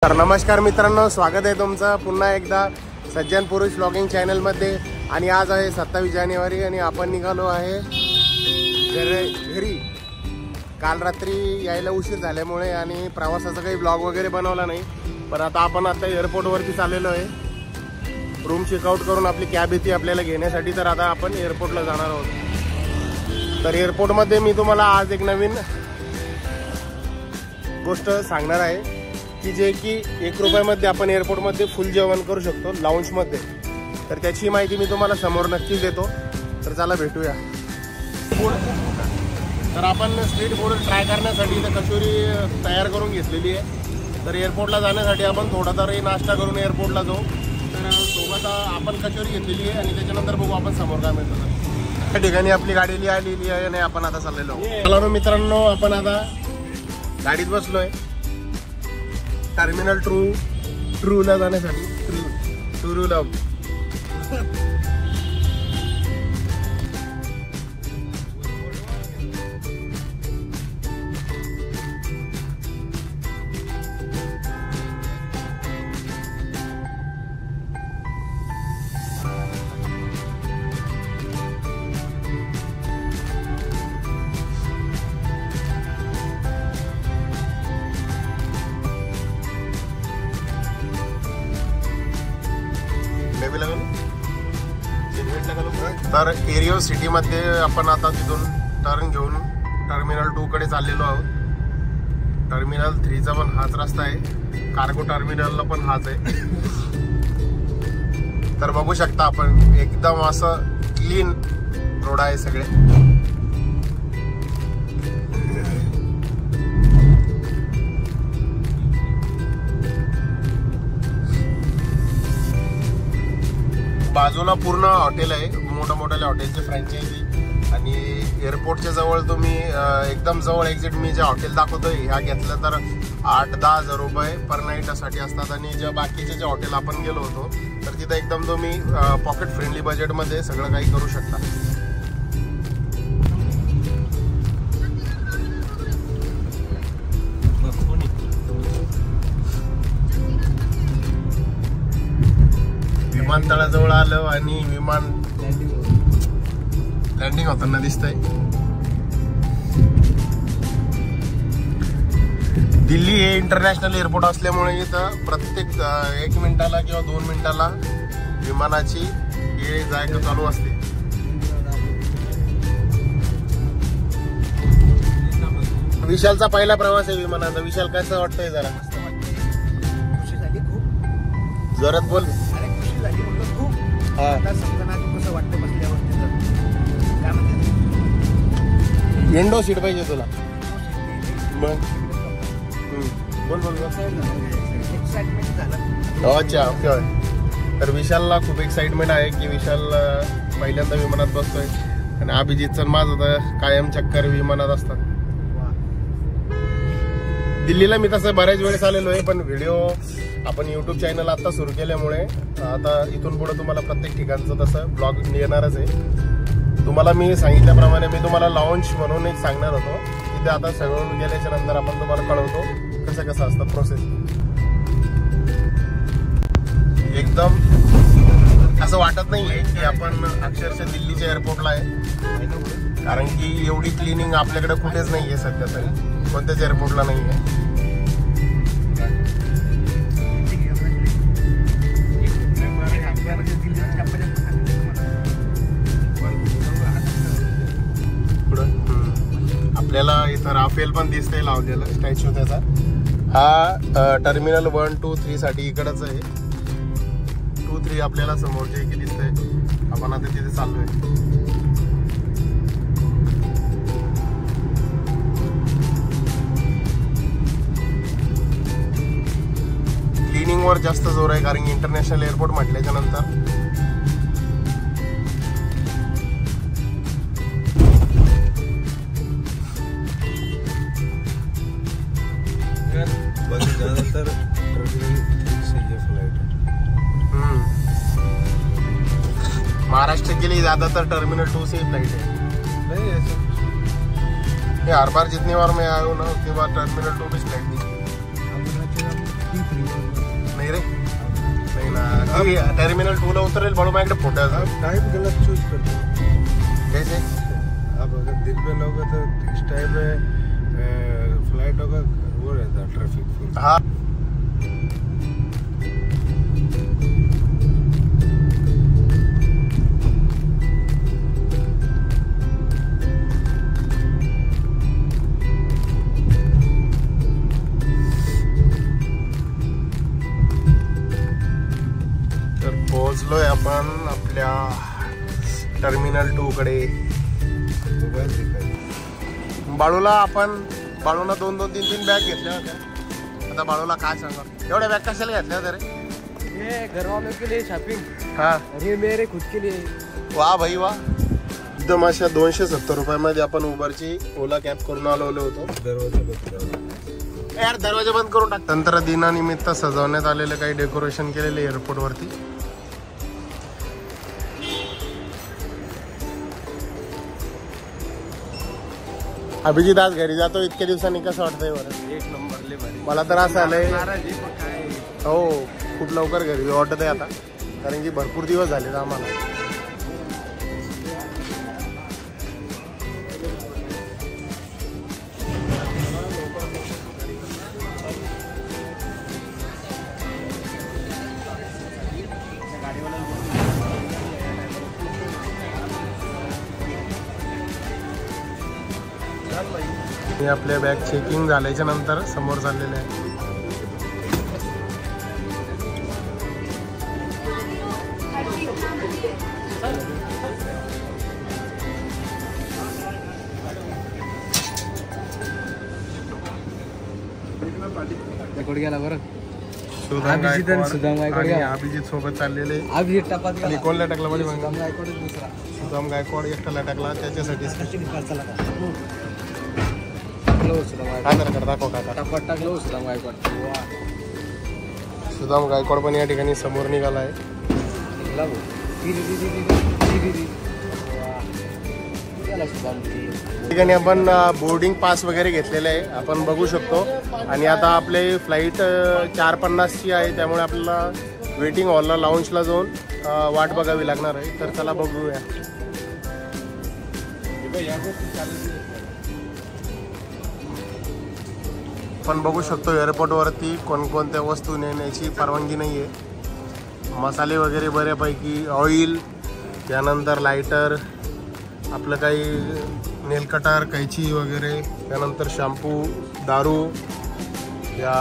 तर नमस्कार मित्रांनो, स्वागत आहे तुमचं पुन्हा एकदा सज्जन पुरुष व्लॉगिंग चॅनलमध्ये। आणि आज आहे 27 जानेवारी आणि आपण निघालो आहे घरी। काल रात्री यायला उशीर झाल्यामुळे आणि प्रवासाचा काही ब्लॉग वगैरे बनवला नाही, पण आपण आता एअरपोर्टवरती चाललेलो आहे। रूम चेकआउट करून आपली कॅब येते आपल्याला घेण्यासाठी, तर आता आपण एअरपोर्टला जाणार आहोत। तर एअरपोर्टमध्ये मी तुम्हाला आज एक नवीन गोष्ट सांगणार आहे की जे की 1 रुपयामध्ये आपण एअरपोर्टमध्ये फुल जेवण करू शकतो लाऊंजमध्ये। तर त्याची माहिती मी तुम्हाला समोर नक्कीच देतो। तर चला भेटूया। तर आपण स्ट्रीट फूड ट्राय करण्यासाठी इथं कचोरी तयार करून घेतलेली आहे। तर एअरपोर्टला जाण्यासाठी आपण थोडा तरी नाश्ता करून एअरपोर्टला जाऊ। तर सोबत आपण कचोरी घेतलेली आहे आणि त्याच्यानंतर बघू आपण समोर काय मिळतं। त्या ठिकाणी आपली गाडी आलेली आहे आणि आपण आता चाललेलो आहोत। चला मित्रांनो, आपण आता गाडीत बसलोय टर्मिनल ट्रूला जाण्यासाठी। ट्रूला तर एरियो सिटीमध्ये आपण आता तिथून टर्न घेऊन टर्मिनल 2 कडे चाललेलो आहोत। टर्मिनल 3 चा पण हाच रस्ता आहे, कार्गो टर्मिनलला पण हाच आहे। तर बघू शकता आपण एकदम असं क्लीन रोड आहे सगळे। बाजूला पूर्ण हॉटेल आहे, मोठ्या हॉटेलचे फ्रँचायझी। आणि एअरपोर्टच्या जवळ तुम्ही एकदम जवळ एक्झिट मी जे हॉटेल दाखवतोय ह्या घेतलं तर 8-10 हजार रुपये पर नाईटसाठी असतात। आणि जे बाकीचे जे हॉटेल आपण गेलो होतो तर तिथं एकदम तुम्ही पॉकेट फ्रेंडली बजेटमध्ये सगळं काही करू शकता। विमानतळाजवळ आलो आणि विमान लँडिंग होताना दिसतंय। दिल्ली हे इंटरनॅशनल एअरपोर्ट असल्यामुळे इथं प्रत्येक 1 मिनिटाला किंवा 2 मिनिटाला विमानाची ये जाय चालू असते। विशालचा पहिला प्रवास आहे विमानाचा। विशाल कसं वाटतंय जरा जोरात बोल। विंडो सीट पाहिजे तुला? बोल बोल। अच्छा, ओके। तर विशालला खूप एक्साइटमेंट आहे की विशाल पहिल्यांदा विमानात बसतोय आणि अभिजितचं माझं तर कायम चक्कर विमानात असतात। दिल्लीला मी तसं बऱ्याच वेळेस आलेलो आहे, पण व्हिडिओ आपण यूट्यूब चॅनल आता सुरू केल्यामुळे आता इथून पुढे तुम्हाला प्रत्येक ठिकाणचं तसं ब्लॉग येणारच आहे। तुम्हाला मी सांगितल्याप्रमाणे मी तुम्हाला लॉन्च म्हणून एक सांगणार होतो, तिथे आता सगळं गेल्याच्या नंतर आपण तुम्हाला कळवतो कसं असतं प्रोसेस। एकदम असं वाटत नाहीये की आपण अक्षरशः दिल्लीच्या एअरपोर्टला आहे, कारण की एवढी क्लिनिंग आपल्याकडे कुठेच नाहीये सध्या तरी, कोणत्याच एअरपोर्टला नाहीये। आपल्याला इथं राफेल पण दिसतंय लावलेलं स्टॅच्यू त्याचा। हा टर्मिनल 1, 2, 3 साठी इकडच आहे। 2, 3 आपल्याला समोरचे की दिसतंय। आपण आता तिथे चाललोय। क्लिनिंग वर जास्त जोर आहे, कारण इंटरनॅशनल एअरपोर्ट म्हटल्याच्या नंतर ज्यादातर महाराष्ट्र के लिए ज्यादातर टर्मिनल 2 से फ्लाइट है। नहीं ऐसे हर बार जितनी बार मैं आया हूँ ना उतनी बार टर्मिनल 2 पे फ्लाइट नहीं। नाही रे, नाही ना. टर्मिनल 2 ला उतरेल बड़ो माझ्याकडे फोटो है. टाइम गलत चूज करते हो. कैसे आप अगर दिन में लोगे तो इस टाइम में फ्लाइट होगा, वो रहता है ट्रैफिक फुल. हाँ पोहोचलोय आपण आपल्या टर्मिनल 2 कडे. बाळूला बाळूला 2-3 बॅग घेतल्या होत्या. आता बाळूला काय सांगा, एवढ्या बॅग कशाला घेतल्या होत्या रे? ये घर वालों के लिए शॉपिंग, हा, और ये मेरे खुद के लिए. वाह भाई वाह. एकदम अशा 270 रुपयामध्ये आपण उबरची ओला कॅब करून आलो होतो. दरवाजा बंद करो यार, दरवाजा बंद करून टाक. तंत्रदिनानिमित्त सजवण्यात आलेलं काही डेकोरेशन केलेले एअरपोर्ट वरती. अभिजित आज घरी जातो इतक्या दिवसांनी, कसं वाटतंय बरं? एक नंबर ले भारी. मला तर असं आलंय, नाराजी पण काय. हो खूप लवकर घरी वाटत आहे आता, कारण की भरपूर दिवस झाले आम्हाला. हे आपल्या बॅग चेकिंग झाल्याच्या नंतर समोर चाललेले आहे. गेला बरं. सुदाम अभिजित सोबत चाललेले. आणि कोणला टाकला बरं? सुदाम गायकवाड एकट्याला टाकला. त्याच्यासाठी सुदाम गायकवाड पण या ठिकाणी समोर निघाला आहे. ठिकाणी आपण बोर्डिंग पास वगैरे घेतलेले आहे, आपण बघू शकतो. आणि आता आपले फ्लाईट 4:50ची आहे, त्यामुळे आपल्याला वेटिंग हॉलला लाऊंजला जाऊन वाट बघावी लागणार आहे. तर चला बघूया. आपण बघू शकतो एअरपोर्टवरती कोणकोणत्या वस्तू नेण्याची परवानगी नाही आहे. मसाले वगैरे बऱ्यापैकी, ऑइल, त्यानंतर लायटर, आपलं काही नेल कटर, कैची वगैरे, त्यानंतर शॅम्पू, दारू, या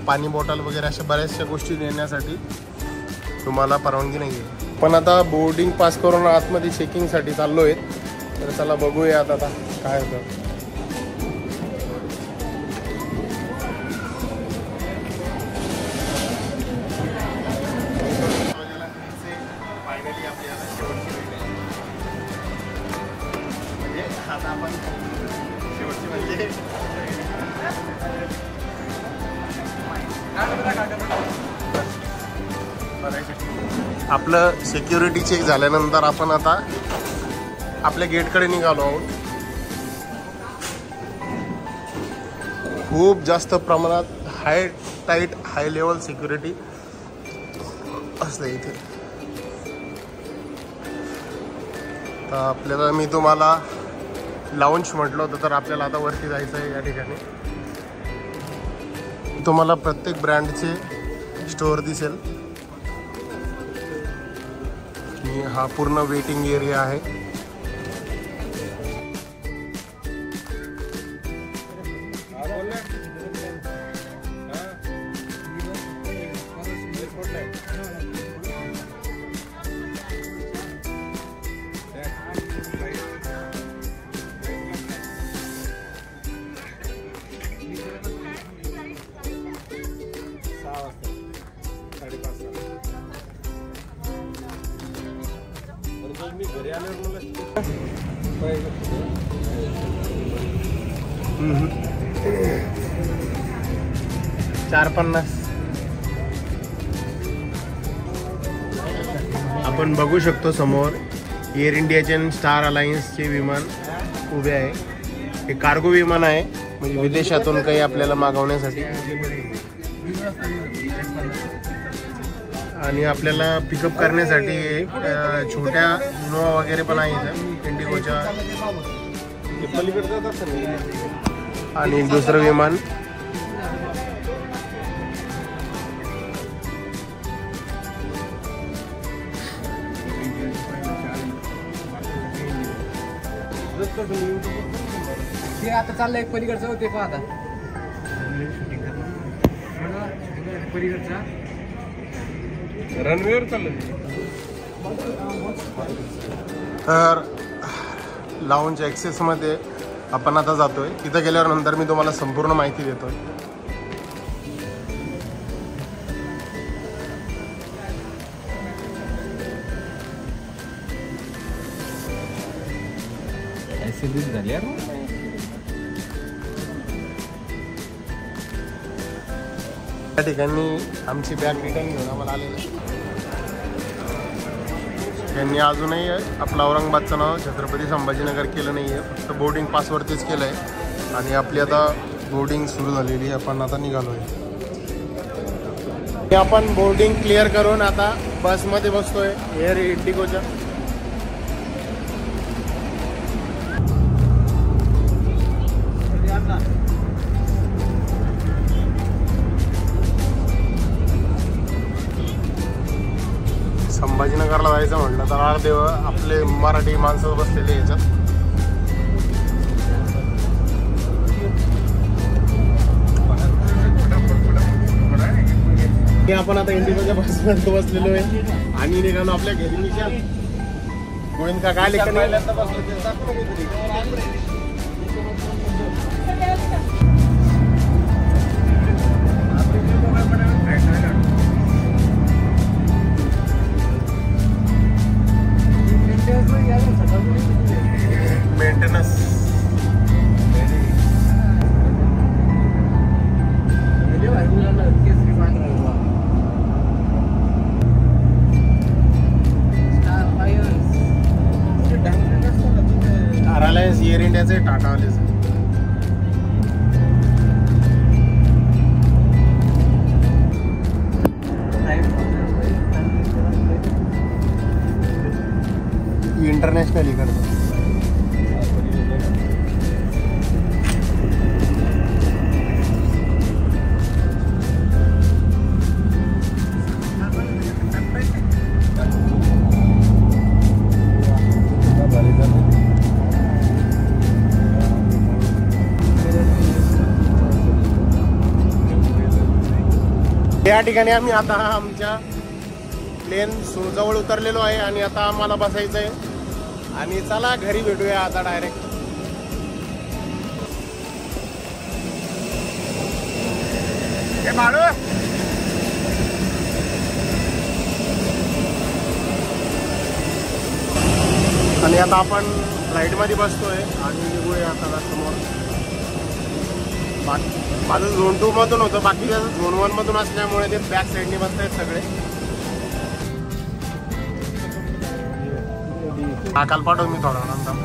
पाणी बॉटल वगैरे अशा बऱ्याचशा गोष्टी नेण्यासाठी तुम्हाला परवानगी नाही आहे. पण आता बोर्डिंग पास करून आतमध्ये चेकिंगसाठी चाललो आहे. तर चला बघूया आता काय होतं. आपलं सिक्युरिटी चेक झाल्यानंतर आपण आता आपल्या गेटकडे निघालो आहोत. खूप जास्त प्रमाणात हाय लेवल सिक्युरिटी असते इथे. तर आपल्याला, मी तुम्हाला लाऊंज म्हटलं होतं, तर आपल्याला आता वरती जायचं आहे. या ठिकाणी तुम्हाला प्रत्येक ब्रँडचे स्टोअर दिसेल. हा पूर्ण वेटिंग एरिया आहे. मी घरी आल्यावर मला 4:50 आपण बघू शकतो समोर एअर इंडियाचे आणि स्टार अलायन्सचे विमान उभे आहे. हे कार्गो विमान आहे, म्हणजे विदेशातून काही आपल्याला मागवण्यासाठी. आणि आपल्याला पिकअप करण्यासाठी छोट्या इनोवा वगैरे पण आहेत इंडिगोच्या. आणि दुसरं विमान ते आता चाललंय पलीकडचं होते पहा आता पलीकडचा रनवेवर चाललं. तर लाऊंज ॲक्सेसमध्ये आपण आता जातोय. तिथं गेल्यानंतर मी तुम्हाला संपूर्ण माहिती देतोय. झाली त्या ठिकाणी आमची बॅग रिटर्न घेऊन आम्हाला आलेलं आहे. त्यांनी अजूनही आपलं औरंगाबादचं नाव छत्रपती संभाजीनगर केलं नाही आहे, फक्त बोर्डिंग पासवरतीच केलं आहे. आणि आपली आता बोर्डिंग सुरू झालेली आहे. आपण आता निघालो आहे. आपण बोर्डिंग क्लिअर करून आता बसमध्ये बसतोय एअर इंडिगोच्या. संभाजीनगरला जायचं म्हटलं तर अर्धे आपले मराठी माणसं बसलेले याच्यात. आपण आता इंडिगोच्या बसमध्ये बसलेलो आहे आणि निघालो आपल्या घरी. निशाल गोविंद का काय लेखन मेंटेनन्स. रिलायन्स एअर इंडियाचे टाटावालेच. इंटरनॅशनल इकडचं. या ठिकाणी आम्ही आता आमच्या प्लेन जवळ उतरलेलो आहे आणि आता आम्हाला बसायचं आहे. आणि चला घरी भेटूया आता डायरेक्ट. आणि आता आपण फ्लाईटमध्ये बसतोय आणि निघूया आता समोर. माझं झोन 2 मधून होतं, बाकीच्या झोन 1 मधून असल्यामुळे ते बॅक साईडने बसतायत सगळे. काल पाठव मी थोडा नंतर.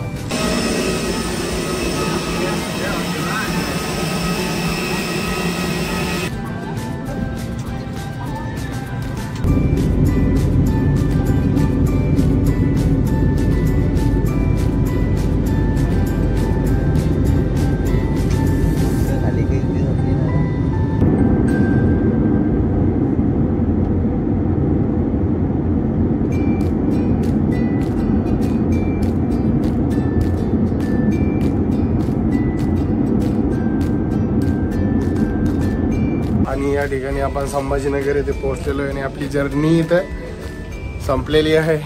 आणि या ठिकाणी आपण संभाजीनगर येथे पोहोचलेलो आहे आणि आपली जर्नी इथं संपलेली आहे.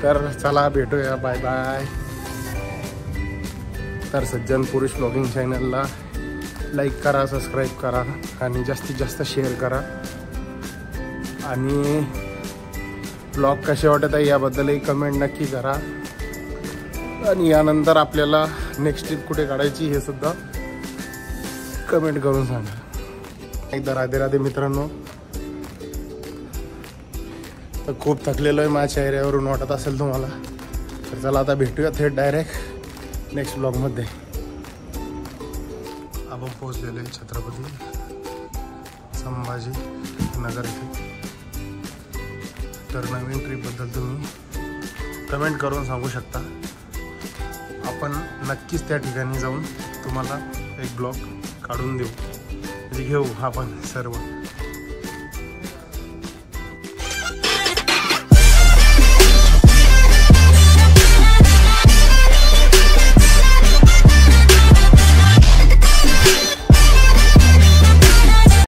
तर चला भेटूया. Bye bye. तर सज्जन पुरुष ब्लॉगिंग चॅनलला लाईक करा, सबस्क्राईब करा आणि जास्तीत जास्त शेअर करा. आणि ब्लॉग कसे वाटत आहे याबद्दलही कमेंट नक्की करा. आणि यानंतर आपल्याला नेक्स्ट ट्रिप कुठे काढायची हे सुद्धा कमेंट करून सांगा. एकदा राधे राधे मित्रांनो. तर खूप थकलेलो आहे, माझ्या चेहऱ्यावरून वाटत असेल तुम्हाला. तर चला आता भेटूया थेट डायरेक्ट नेक्स्ट ब्लॉगमध्ये. आपण पोहोचलेलो आहे छत्रपती संभाजीनगर इथे. तर नवीन ट्रिपबद्दल तुम्ही कमेंट करून सांगू शकता. आपण नक्कीच त्या ठिकाणी जाऊन तुम्हाला एक ब्लॉग काढून देऊ, म्हणजे घेऊ आपण सर्व.